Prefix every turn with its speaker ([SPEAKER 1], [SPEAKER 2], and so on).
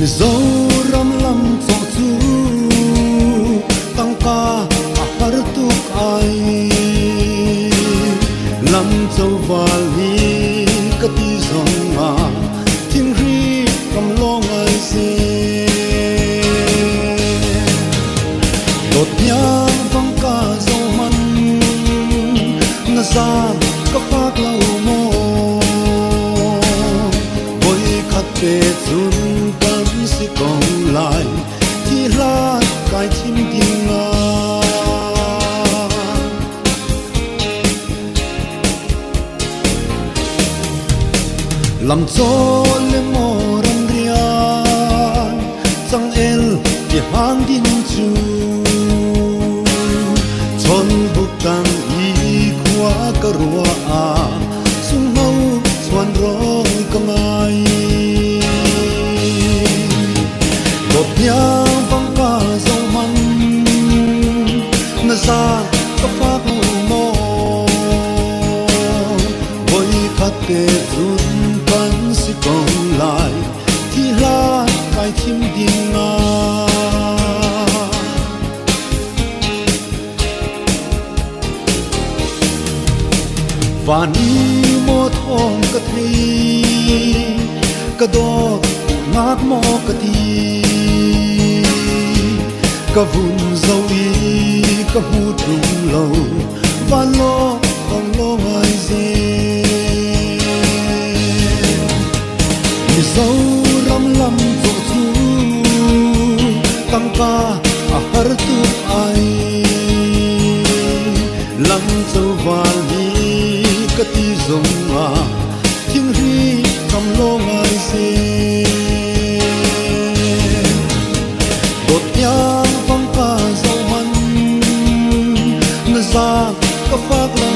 [SPEAKER 1] Mizoram lam cho chu tangka a har tuk ai lam cho vali ka ti zong ma thing ri kam long ai se lot nya vang ka zo man na sa ka pak lau mo boy khat pe chun si kong lai thi la kai chim ding na lam cho le mo rang ria chang el ti hang din chu chon bu tang i khwa ka ruwa a sung mau chuan rong ka ngai nhà vắng ca dâu măng na ra có phát mồ với khát kề run cắn si còn lại thì la cái chim điên nga và ni mô thong cái thi cái đó ngát mô cái thi ka vun zo i ka hu trung lo va lo con lo ai ze mi zo ram lam zo chu tang ka a har tu ai lam zo va li ka ti zong ma thing ri kam lo ai ze ra có phát